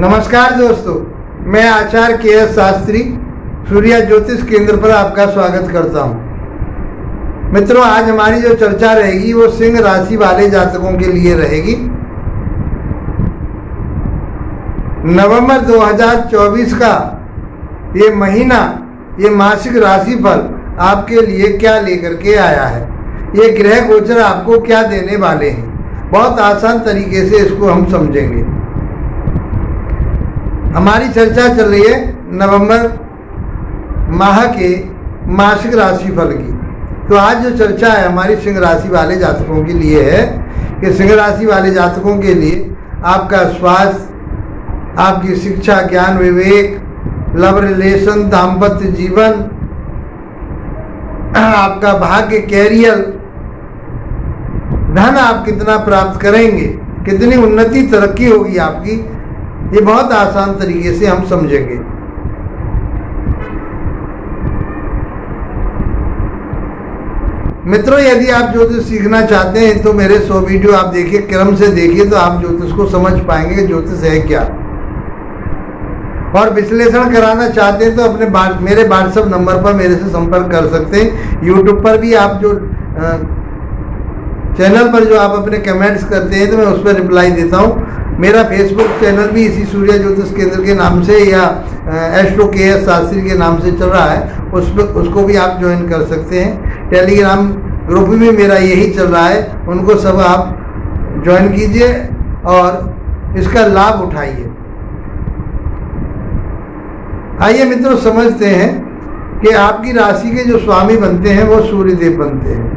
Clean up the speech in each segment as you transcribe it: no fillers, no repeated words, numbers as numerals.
नमस्कार दोस्तों, मैं आचार्य के.एस. शास्त्री सूर्या ज्योतिष केंद्र पर आपका स्वागत करता हूं। मित्रों, आज हमारी जो चर्चा रहेगी वो सिंह राशि वाले जातकों के लिए रहेगी। नवंबर 2024 का ये महीना, ये मासिक राशिफल आपके लिए क्या लेकर के आया है, ये ग्रह गोचर आपको क्या देने वाले हैं, बहुत आसान तरीके से इसको हम समझेंगे। हमारी चर्चा चल रही है नवंबर माह के मासिक राशिफल की। तो आज जो चर्चा है हमारी सिंह राशि वाले जातकों के लिए है कि सिंह राशि वाले जातकों के लिए आपका स्वास्थ्य, आपकी शिक्षा, ज्ञान, विवेक, लव रिलेशन, दाम्पत्य जीवन, आपका भाग्य, कैरियर, धन आप कितना प्राप्त करेंगे, कितनी उन्नति तरक्की होगी आपकी, ये बहुत आसान तरीके से हम समझेंगे। मित्रों, यदि आप ज्योतिष सीखना चाहते हैं तो मेरे 100 वीडियो आप देखिए, क्रम से देखिए, तो आप ज्योतिष को समझ पाएंगे कि ज्योतिष है क्या। और विश्लेषण कराना चाहते हैं तो अपने मेरे व्हाट्सएप नंबर पर मेरे से संपर्क कर सकते हैं। यूट्यूब पर भी आप जो चैनल पर जो आप अपने कमेंट्स करते हैं तो मैं उस पर रिप्लाई देता हूँ। मेरा फेसबुक चैनल भी इसी सूर्या ज्योतिष केंद्र के नाम से या एस्ट्रो के.एस. शास्त्री के नाम से चल रहा है, उसको भी आप ज्वाइन कर सकते हैं। टेलीग्राम ग्रुप भी मेरा यही चल रहा है, उनको सब आप ज्वाइन कीजिए और इसका लाभ उठाइए। आइए मित्रों, समझते हैं कि आपकी राशि के जो स्वामी बनते हैं वो सूर्यदेव बनते हैं।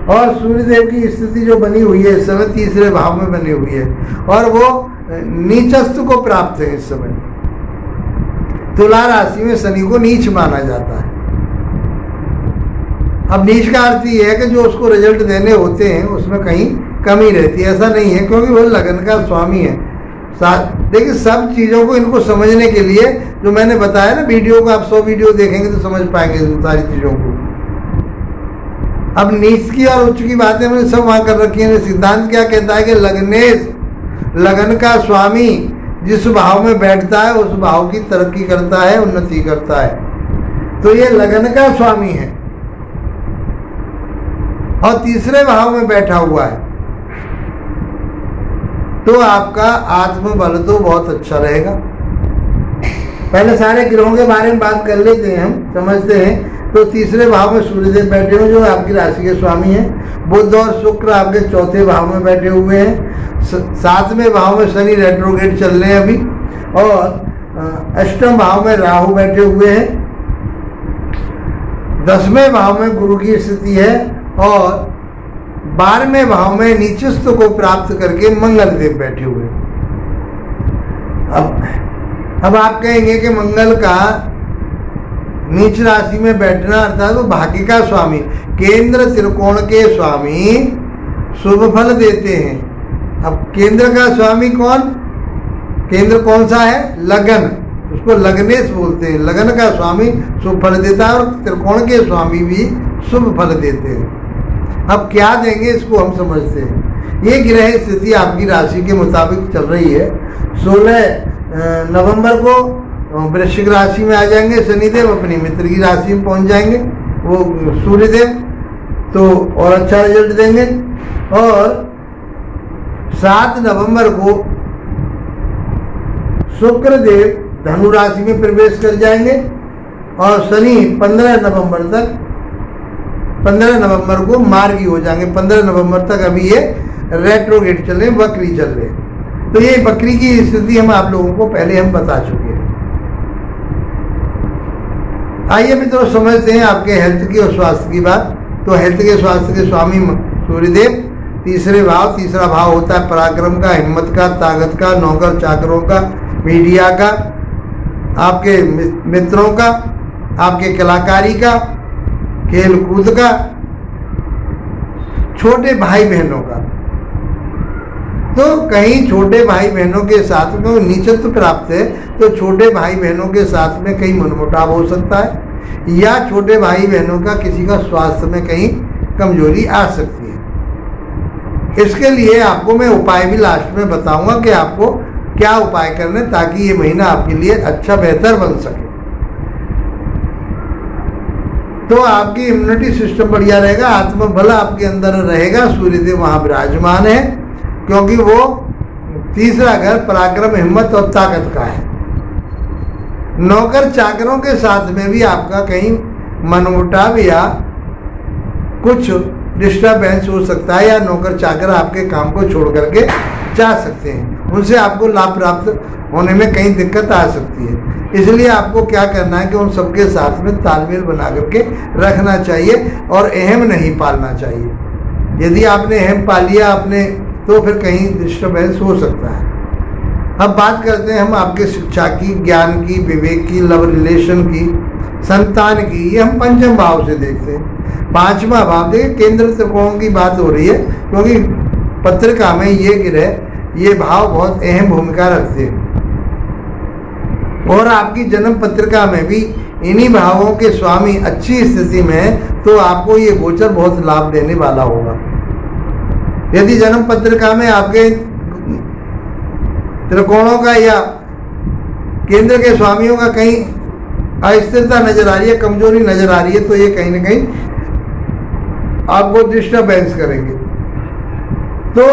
और सूर्यदेव की स्थिति जो बनी हुई है इस समय तीसरे भाव में बनी हुई है और वो नीचस्थ को प्राप्त है। इस समय तुला राशि में शनि को नीच माना जाता है। अब नीच का अर्थ ये है कि जो उसको रिजल्ट देने होते हैं उसमें कहीं कमी रहती है। ऐसा नहीं है, क्योंकि वो लगन का स्वामी है। देखिए, सब चीज़ों को इनको समझने के लिए जो मैंने बताया ना, वीडियो को आप 100 वीडियो देखेंगे तो समझ पाएंगे इन सारी चीज़ों को। अब नीच की और उच्च की बातें मैंने सब वहाँ कर रखी है। सिद्धांत क्या कहता है कि लग्नेश, लगन का स्वामी जिस भाव में बैठता है उस भाव की तरक्की करता है, उन्नति करता है। तो ये लगन का स्वामी है और तीसरे भाव में बैठा हुआ है, तो आपका आत्मबल तो बहुत अच्छा रहेगा। पहले सारे ग्रहों के बारे में बात कर लेते हैं, हम समझते हैं। तो तीसरे भाव में सूर्यदेव बैठे हुए जो आपकी राशि के स्वामी हैं। बुध और शुक्र आपके चौथे भाव में बैठे हुए हैं। 7वें भाव में शनि रेट्रोगेट चल रहे हैं अभी, और अष्टम भाव में राहु बैठे हुए हैं। 10वें भाव में गुरु की स्थिति है और 12वें भाव में नीचस्थ को प्राप्त करके मंगल देव बैठे हुए हैं। अब आप कहेंगे कि मंगल का नीच राशि में बैठना अर्थात वो भाग्य का स्वामी, केंद्र त्रिकोण के स्वामी शुभ फल देते हैं। अब केंद्र का स्वामी कौन, केंद्र कौन सा है, लगन, उसको लगनेश बोलते हैं। लगन का स्वामी शुभ फल देता है और त्रिकोण के स्वामी भी शुभ फल देते हैं। अब क्या देंगे इसको हम समझते हैं। ये ग्रह स्थिति आपकी राशि के मुताबिक चल रही है। 16 नवंबर को वृश्चिक राशि में आ जाएंगे शनिदेव, अपनी मित्र की राशि में पहुंच जाएंगे वो सूर्यदेव, तो और अच्छा रिजल्ट देंगे। और 7 नवंबर को शुक्रदेव धनु राशि में प्रवेश कर जाएंगे और शनि 15 नवंबर को मार्गी हो जाएंगे। 15 नवंबर तक अभी ये रेट्रोगेट चल रहे हैं, वक्री चल रहे हैं। तो ये वक्री की स्थिति हम आप लोगों को पहले हम बता चुके हैं। आइए मित्रों, समझते हैं आपके हेल्थ की और स्वास्थ्य की बात। तो हेल्थ के स्वास्थ्य के स्वामी सूर्यदेव, तीसरे भाव, तीसरा भाव होता है पराक्रम का, हिम्मत का, ताकत का, नौकर चाकरों का, मीडिया का, आपके मित्रों का, आपके कलाकारी का, खेल कूद का, छोटे भाई बहनों का। तो कहीं छोटे भाई बहनों के साथ में नीचत्व प्राप्त है तो छोटे भाई बहनों के साथ में कहीं मनमुटाव हो सकता है, या छोटे भाई बहनों का किसी का स्वास्थ्य में कहीं कमजोरी आ सकती है। इसके लिए आपको मैं उपाय भी लास्ट में बताऊंगा कि आपको क्या उपाय करने ताकि ये महीना आपके लिए अच्छा बेहतर बन सके। तो आपकी इम्यूनिटी सिस्टम बढ़िया रहेगा, आत्मबल आपके अंदर रहेगा। सूर्यदेव वहां विराजमान है क्योंकि वो तीसरा घर पराक्रम, हिम्मत और ताकत का है। नौकर चाकरों के साथ में भी आपका कहीं मनमुटाव या कुछ डिस्टर्बेंस हो सकता है, या नौकर चाकर आपके काम को छोड़ करके जा सकते हैं, उनसे आपको लाभ प्राप्त होने में कहीं दिक्कत आ सकती है। इसलिए आपको क्या करना है कि उन सबके साथ में तालमेल बना करके रखना चाहिए और अहम नहीं पालना चाहिए। यदि आपने अहम पाल लिया आपने तो फिर कहीं डिस्टर्बेंस हो सकता है। अब बात करते हैं हम आपके शिक्षा की, ज्ञान की, विवेक की, लव रिलेशन की, संतान की। ये हम पंचम भाव से देखते हैं। पांचवा भाव देखिए, केंद्र त्रिकोण की बात हो रही है क्योंकि पत्रिका में ये ग्रह, ये भाव बहुत अहम भूमिका रखते हैं और आपकी जन्म पत्रिका में भी इन्हीं भावों के स्वामी अच्छी स्थिति में है तो आपको ये गोचर बहुत लाभ देने वाला होगा। यदि जन्म पत्रिका में आपके त्रिकोणों का या केंद्र के स्वामियों का कहीं अस्थिरता नजर आ रही है, कमजोरी नजर आ रही है, तो ये कहीं ना कहीं आपको डिस्टर्बेंस करेंगे। तो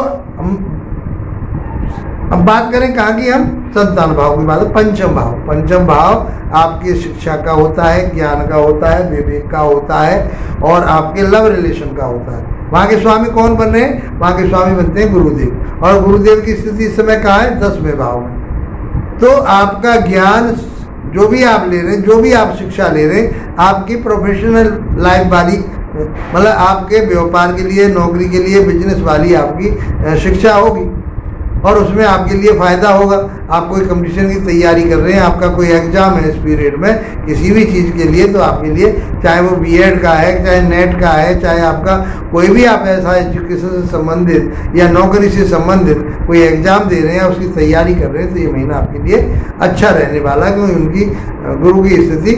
अब बात करें कहाँ की, हम संतान भाव की बात है। पंचम भाव, पंचम भाव आपकी शिक्षा का होता है, ज्ञान का होता है, विवेक का होता है और आपके लव रिलेशन का होता है। वहाँ के स्वामी कौन बन रहे हैं? वहाँ के स्वामी बनते हैं गुरुदेव, और गुरुदेव की स्थिति इस समय कहाँ है? 10वें भाव में। तो आपका ज्ञान जो भी आप ले रहे हैं, जो भी आप शिक्षा ले रहे हैं, आपकी प्रोफेशनल लाइफ वाली, मतलब आपके व्यापार के लिए, नौकरी के लिए, बिजनेस वाली आपकी शिक्षा होगी और उसमें आपके लिए फ़ायदा होगा। आप कोई कंपटीशन की तैयारी कर रहे हैं, आपका कोई एग्जाम है इस पीरियड में किसी भी चीज़ के लिए, तो आपके लिए चाहे वो बीएड का है, चाहे नेट का है, चाहे आपका कोई भी आप ऐसा एजुकेशन से संबंधित या नौकरी से संबंधित कोई एग्जाम दे रहे हैं, उसकी तैयारी कर रहे हैं, तो ये महीना आपके लिए अच्छा रहने वाला है क्योंकि उनकी गुरु की स्थिति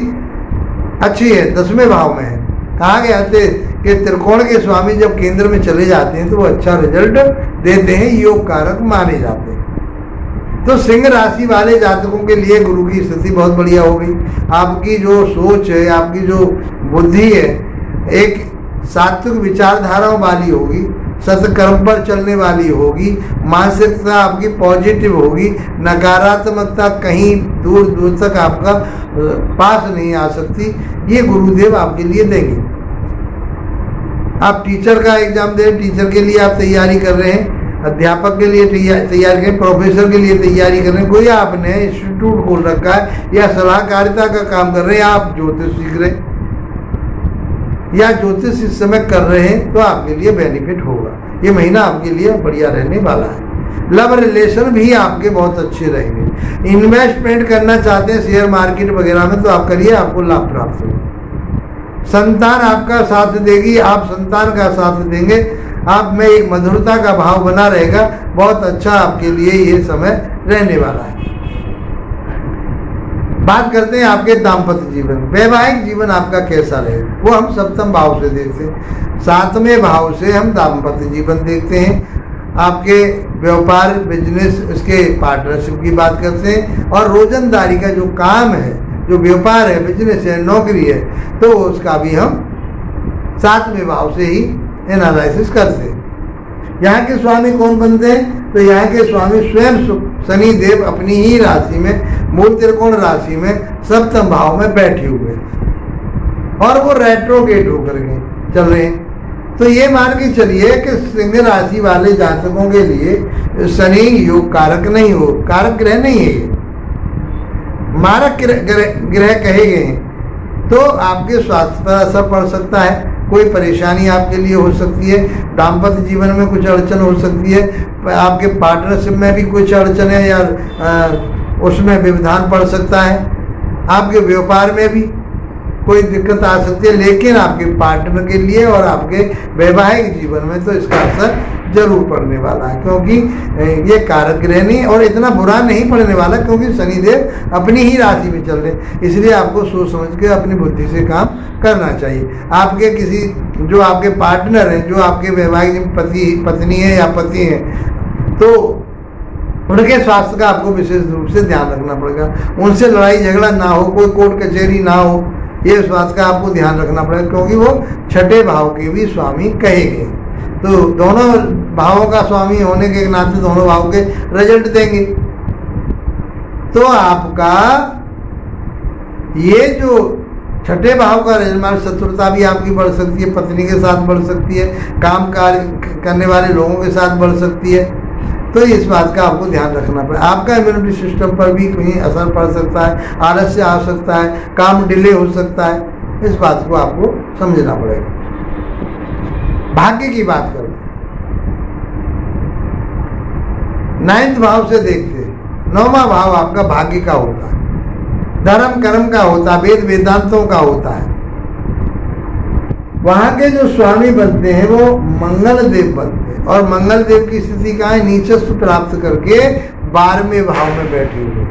अच्छी है, 10वें भाव में है। कहा गया थे कि त्रिकोण के स्वामी जब केंद्र में चले जाते हैं तो वो अच्छा रिजल्ट देते हैं, योग कारक माने जाते हैं। तो सिंह राशि वाले जातकों के लिए गुरु की स्थिति बहुत बढ़िया हो गई। आपकी जो सोच है, आपकी जो बुद्धि है, एक सात्विक विचारधाराओं वाली होगी, सत्कर्म पर चलने वाली होगी, मानसिकता आपकी पॉजिटिव होगी, नकारात्मकता कहीं दूर दूर तक आपका पास नहीं आ सकती। ये गुरुदेव आपके लिए देंगे। आप टीचर का एग्जाम दे, टीचर के लिए आप तैयारी कर रहे हैं, अध्यापक के लिए तैयारी करें, प्रोफेसर के लिए तैयारी कर रहे हैं, कोई आपने इंस्टीट्यूट खोल रखा है या सलाहकारिता का काम कर रहे हैं, आप ज्योतिष सीख रहे हैं या ज्योतिष इस समय कर रहे हैं, तो आपके लिए बेनिफिट होगा। ये महीना आपके लिए बढ़िया रहने वाला है। लव रिलेशन भी आपके बहुत अच्छे रहेंगे। इन्वेस्टमेंट करना चाहते हैं शेयर मार्केट वगैरह में तो आप करिए, आपको लाभ प्राप्त होगा। संतान आपका साथ देगी, आप संतान का साथ देंगे, आप में एक मधुरता का भाव बना रहेगा। बहुत अच्छा आपके लिए ये समय रहने वाला है। बात करते हैं आपके दाम्पत्य जीवन, वैवाहिक जीवन आपका कैसा रहेगा, वो हम सप्तम भाव से देखते हैं। 7वें भाव से हम दाम्पत्य जीवन देखते हैं। आपके व्यापार, बिजनेस, इसके पार्टनरशिप की बात करते हैं और रोजंदारी का जो काम है, जो व्यापार है, बिजनेस है, नौकरी है, तो उसका भी हम 7वें भाव से ही एनालिसिस करते हैं। यहाँ के स्वामी कौन बनते हैं? तो यहाँ के स्वामी स्वयं शनि देव अपनी ही राशि में, मूल त्रिकोण राशि में, सप्तम भाव में बैठे हुए और वो रेट्रोगेट होकर के चल रहे हैं। तो ये मान के चलिए कि सिंह राशि वाले जातकों के लिए शनि योग कारक नहीं हो, कारक ग्रह नहीं है, ये मारक ग्रह कहे गए हैं। तो आपके स्वास्थ्य पर असर पड़ सकता है, कोई परेशानी आपके लिए हो सकती है, दाम्पत्य जीवन में कुछ अड़चन हो सकती है, आपके पार्टनरशिप में भी कुछ अड़चन है या उसमें व्यवधान पड़ सकता है, आपके व्यापार में भी कोई दिक्कत आ सकती है, लेकिन आपके पार्टनर के लिए और आपके वैवाहिक जीवन में तो इसका असर जरूर पड़ने वाला है क्योंकि ये कारक ग्रह नहीं और इतना बुरा नहीं पड़ने वाला क्योंकि शनिदेव अपनी ही राशि में चल रहे हैं। इसलिए आपको सोच समझ के अपनी बुद्धि से काम करना चाहिए। आपके किसी जो आपके पार्टनर हैं, जो आपके वैवाहिक पति पत्नी है या पति हैं, तो उनके स्वास्थ्य का आपको विशेष रूप से ध्यान रखना पड़ेगा। उनसे लड़ाई झगड़ा ना हो, कोई कोर्ट कचहरी ना हो, ये इस बात का आपको ध्यान रखना पड़ेगा, क्योंकि वो छठे भाव के भी स्वामी कहे गए। तो दोनों भावों का स्वामी होने के नाते दोनों भाव के रिजल्ट देंगे। तो आपका ये जो छठे भाव का रिजल्ट, शत्रुता भी आपकी बढ़ सकती है, पत्नी के साथ बढ़ सकती है, काम कार्य करने वाले लोगों के साथ बढ़ सकती है। तो इस बात का आपको ध्यान रखना पड़ेगा। आपका इम्यूनिटी सिस्टम पर भी कहीं असर पड़ सकता है, आलस्य आ सकता है, काम डिले हो सकता है। इस बात को आपको समझना पड़ेगा। भाग्य की बात करें, 9th भाव से देखते हैं। 9वां भाव आपका भाग्य का होता है, धर्म कर्म का होता है, वेद वेदांतों का होता है। वहां के जो स्वामी बनते हैं वो मंगल देव बनते हैं, और मंगल देव की स्थिति का है नीचस्व प्राप्त करके 12वें भाव में बैठे हुए।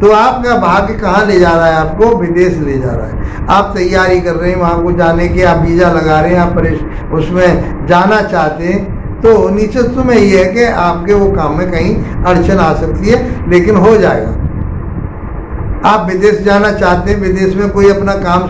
तो आपका भाग्य कहाँ ले जा रहा है? आपको विदेश ले जा रहा है। आप तैयारी कर रहे हैं वहां को जाने की, आप वीजा लगा रहे हैं, आप उसमें जाना चाहते हैं, तो नीचस्व में ये है कि आपके वो काम में कहीं अड़चन आ सकती है, लेकिन हो जाएगा। आप विदेश जाना चाहते हैं, विदेश में कोई अपना काम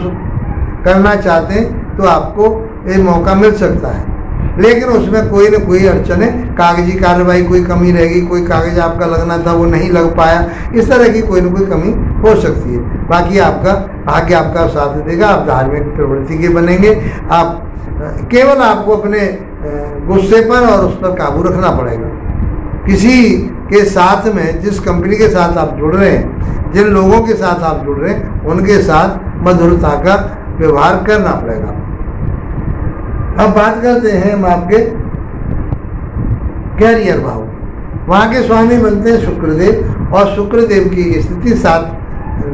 करना चाहते हैं, तो आपको ये मौका मिल सकता है, लेकिन उसमें कोई न कोई अड़चन है, कागजी कार्रवाई कोई कमी रहेगी, कोई कागज आपका लगना था वो नहीं लग पाया, इस तरह की कोई न कोई कमी हो सकती है। बाकी आपका भाग्य आपका साथ देगा, आप धार्मिक प्रवृत्ति के बनेंगे। आप केवल आपको अपने गुस्से पर और उस पर काबू रखना पड़ेगा। किसी के साथ में, जिस कंपनी के साथ आप जुड़ रहे हैं, जिन लोगों के साथ आप जुड़ रहे हैं, उनके साथ मधुरता का व्यवहार करना पड़ेगा। अब बात करते हैं हम आपके कैरियर भाव। वहाँ के स्वामी बनते हैं शुक्रदेव, और शुक्रदेव की स्थिति 7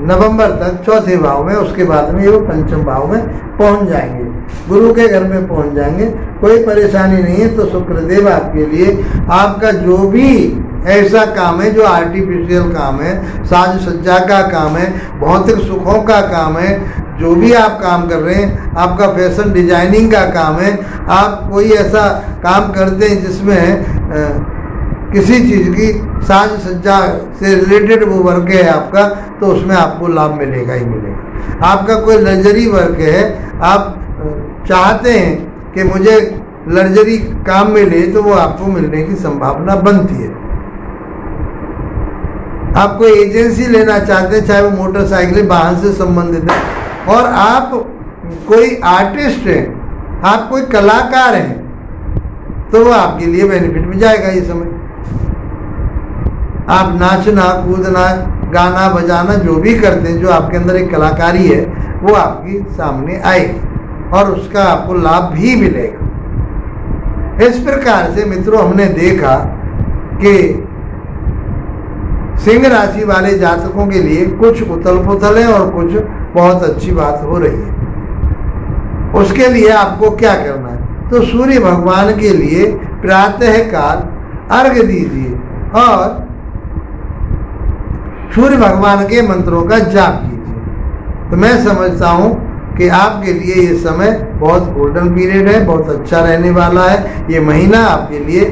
नवंबर तक 4थे भाव में, उसके बाद में ये वो 5म भाव में पहुंच जाएंगे, गुरु के घर में पहुंच जाएंगे। कोई परेशानी नहीं है। तो शुक्रदेव आपके लिए आपका जो भी ऐसा काम है जो आर्टिफिशियल काम है, साज सज्जा का काम है, भौतिक सुखों का काम है, जो भी आप काम कर रहे हैं, आपका फैशन डिजाइनिंग का काम है, आप कोई ऐसा काम करते हैं जिसमें किसी चीज़ की साज सज्जा से रिलेटेड वो वर्क है आपका, तो उसमें आपको लाभ मिलेगा ही मिलेगा। आपका कोई लग्जरी वर्क है, आप चाहते हैं कि मुझे लग्जरी काम मिले, तो वो आपको मिलने की संभावना बनती है। आप कोई एजेंसी लेना चाहते हैं, चाहे वो मोटरसाइकिल वाहन से संबंधित है, और आप कोई आर्टिस्ट हैं, आप कोई कलाकार हैं, तो वो आपके लिए बेनिफिट में जाएगा ये समय। आप नाचना कूदना गाना बजाना जो भी करते हैं, जो आपके अंदर एक कलाकारी है, वो आपकी सामने आएगी और उसका आपको लाभ भी मिलेगा। इस प्रकार से मित्रों हमने देखा कि सिंह राशि वाले जातकों के लिए कुछ उथल पुथल है और कुछ बहुत अच्छी बात हो रही है। उसके लिए आपको क्या करना है? तो सूर्य भगवान के लिए प्रातः काल अर्घ्य दीजिए और सूर्य भगवान के मंत्रों का जाप कीजिए। तो मैं समझता हूँ कि आपके लिए ये समय बहुत गोल्डन पीरियड है, बहुत अच्छा रहने वाला है। ये महीना आपके लिए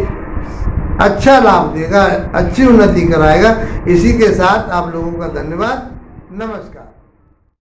अच्छा लाभ देगा, अच्छी उन्नति कराएगा। इसी के साथ आप लोगों का धन्यवाद, नमस्कार।